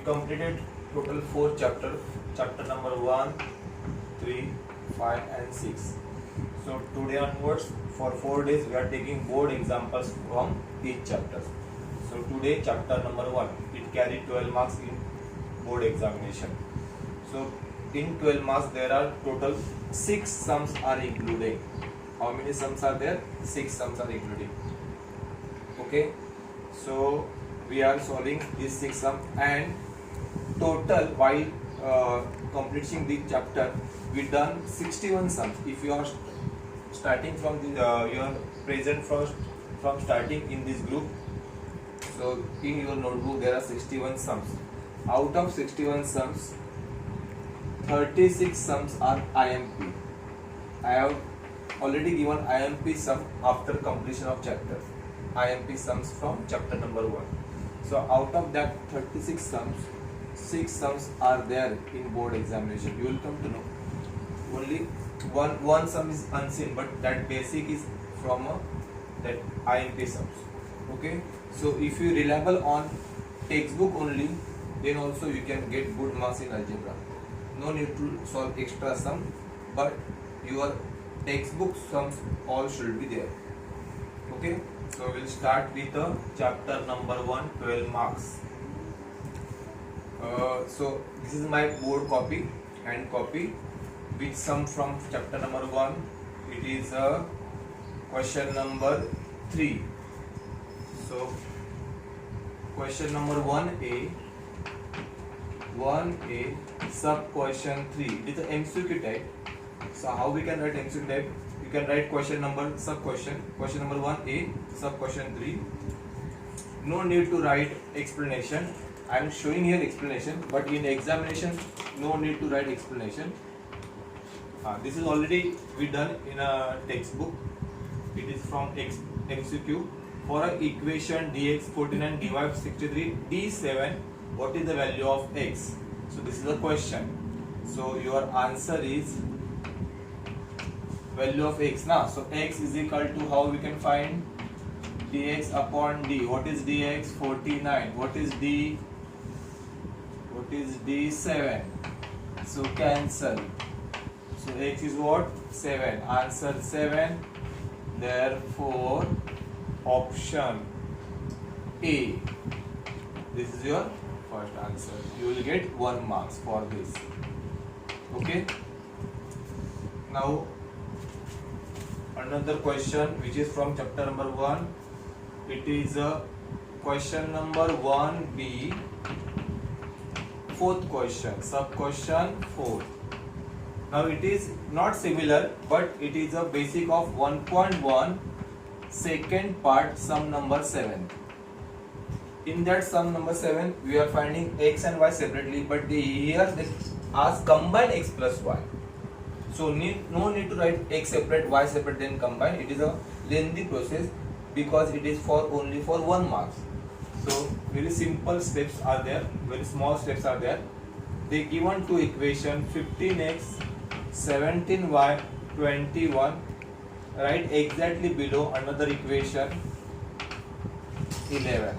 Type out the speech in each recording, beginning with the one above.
completed total 4 chapters. Chapter number 1, 3, 5 and 6. So today onwards for 4 days we are taking board examples from each chapter. So today chapter number 1, it carried 12 marks in board examination. So in 12 marks there are total 6 sums are included. How many sums are there? 6 sums are included. Okay, so we are solving these 6 sums, and total while completing this chapter we done 61 sums. If you are starting from the you are present from starting in this group, so in your notebook there are 61 sums. Out of 61 sums, 36 sums are IMP. I have already given IMP sum after completion of chapter. IMP sums from chapter number 1. So out of that 36 sums, 6 sums are there in board examination. You will come to know only one sum is unseen, but that basic is from that IMP sums. Okay, so if you reliable on textbook only, then also you can get good marks in algebra. No need to solve extra sum, but your textbook sums all should be there. Okay, so we'll start with chapter number 1, 12 marks. So this is my board copy and copy with sum from chapter number 1. It is question number 3. So question number 1A, sub question 3. It is a MCQ type. So how we can write MCQ type? You can write question number sub question number 1A, sub question 3. No need to write explanation. I am showing here explanation, but in examination no need to write explanation. This is already we done in a textbook. It is from MCQ. For a equation dx 49 dy 63 d7, what is the value of x? So this is a question. So your answer is value of x. Now, so x is equal to, how we can find dx upon d. What is dx? 49. What is d? What is d7? So cancel. So x is what? 7. Answer 7. Therefore option A. This is your first answer. You will get 1 marks for this. Okay. Now another question which is from chapter number 1. It is question number 1B, fourth question, sub question 4. Now it is not similar, but it is a basic of 1.1, second part, sum number 7. In that sum number 7 we are finding x and y separately, but here they ask combine x plus y. So no need to write x separate, y separate, then combine. It is a lengthy process because it is only for 1 marks. So very simple steps are there, very small steps are there. They given two equation 15x, 17y, 21. Write exactly below another equation 11.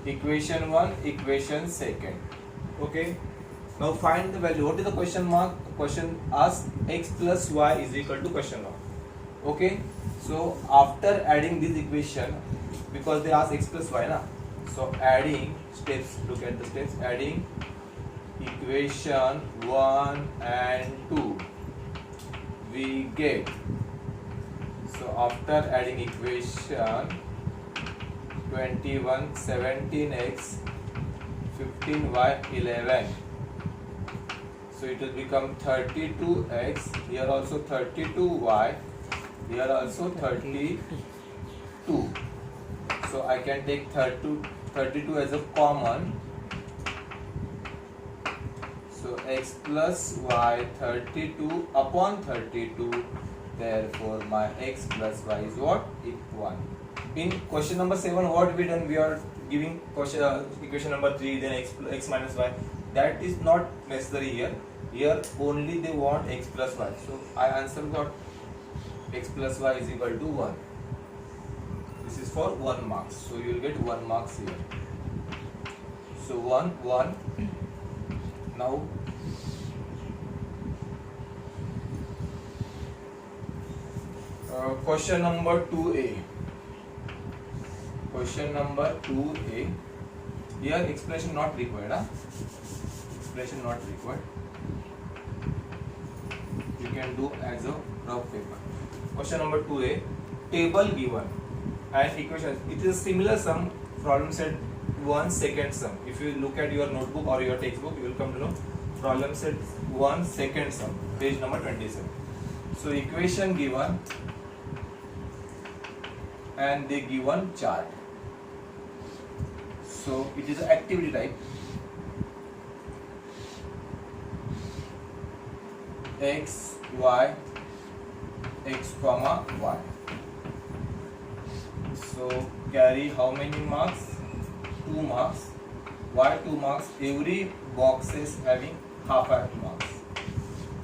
Equation 1, equation 2nd. Okay. Now find the value. What is the question mark? Question asks x plus y is equal to question mark. Okay. So after adding this equation, because they ask x plus y, na? So adding steps. Look at the steps. Adding equation 1 and 2, we get. So after adding equation 21, 17x, 15y, 11. So it will become 32x, here also 32y, here also 32. So I can take 32 as a common. So x plus y 32 upon 32. Therefore my x plus y is what? 1. In question number 7, what we done? We are giving equation number 3, then x minus y. That is not necessary here. Here only they want x plus y. So I answered what? X plus y is equal to 1. This is for 1 marks. So you will get 1 marks here. So 1 1. Now question number 2a. Question number 2a. Here explanation not required. Explanation not required. You can do as a rough paper. Question number 2a. Table given and equation. It is a similar sum. Problem set 1 second sum. If you look at your notebook or your textbook, you will come to know problem set 1 second sum. Page number 27. So equation given and they given chart. So it is activity type. X, Y, X comma Y. So carry how many marks? 2 marks. Why 2 marks? Every box is having half marks.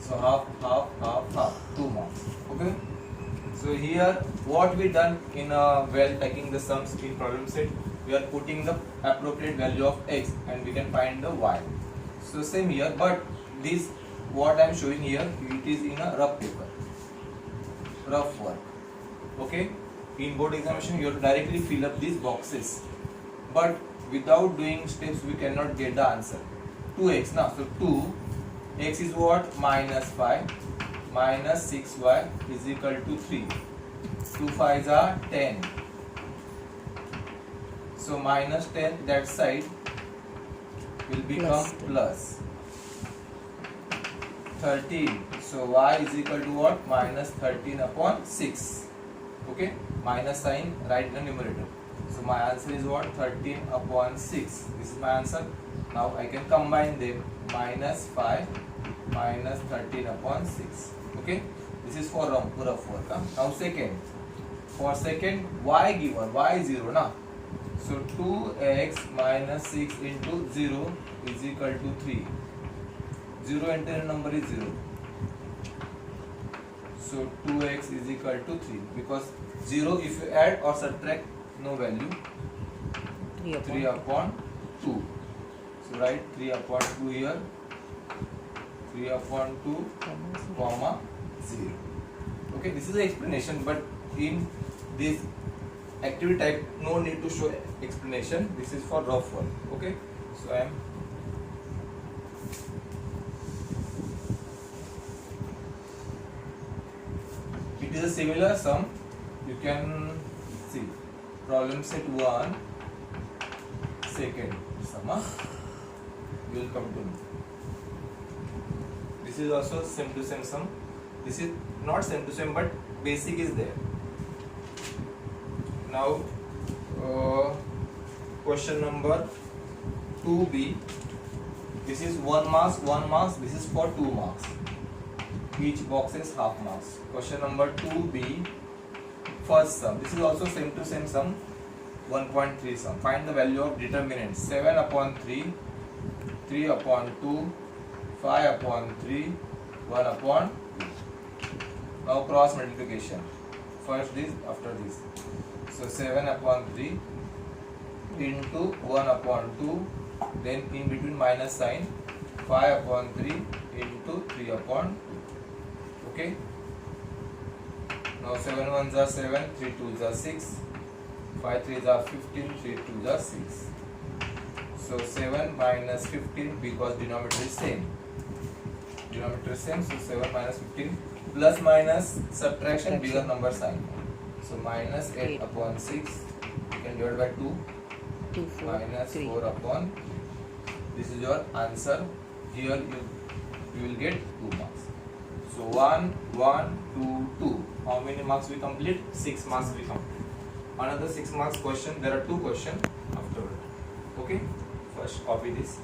So half, 2 marks. Okay. So here what we done in while taking the sums in problem set, we are putting the appropriate value of x and we can find the y. So same here, but this what I am showing here, it is in a rough paper, rough work. Okay. In board examination you have to directly fill up these boxes, but without doing steps we cannot get the answer. 2x now. So 2x is what? -5 minus 6y is equal to 3. 2 5s are 10. So minus 10 that side will become plus 13. So y is equal to what? Minus 13 upon 6. Okay, minus sign right in the numerator. So my answer is what? 13 upon 6. This is my answer. Now I can combine them. Minus 5 minus 13 upon 6. Okay, this is for rough work. Now second, for second y given, y is 0 now. So 2x minus 6 into 0 is equal to 3. 0 entire number is 0. So 2x is equal to 3, because 0 if you add or subtract, no value. 3 upon 2. So write 3 upon 2 here. 3 upon 2 comma 0. Okay, this is the explanation, but in this activity type no need to show explanation. This is for rough work. Okay, so I am it is a similar sum. You can see problem set 1 second sum. You will come to know. This is also same to same sum. This is not same to same, but basic is there. Now question number 2b. This is 1 marks. This is for 2 marks. Each box is half marks. Question number 2b, first sum. This is also same to same sum. 1.3 sum. Find the value of determinant. 7 upon 3, 3 upon 2, 5 upon 3, 1 upon 2. Now cross multiplication. First this, after this. So 7 upon 3 into 1 upon 2, then in between minus sign, 5 upon 3 into 3 upon 2. Okay. Now 7 1s are 7, 3 2s are 6, 5 3s are 15, 3 2s are 6. So 7 minus 15, because denominator is same. Denominator is same, so 7 minus 15, plus minus subtraction, bigger number sign. So minus 8 upon 6, you can divide by 2, 2 4 minus 3. 4 upon, this is your answer. Here you will get 2 marks. So 1, 1, 2, 2. How many marks we complete? 6 marks we complete. Another 6 marks question. There are 2 questions afterward. Okay. First copy this.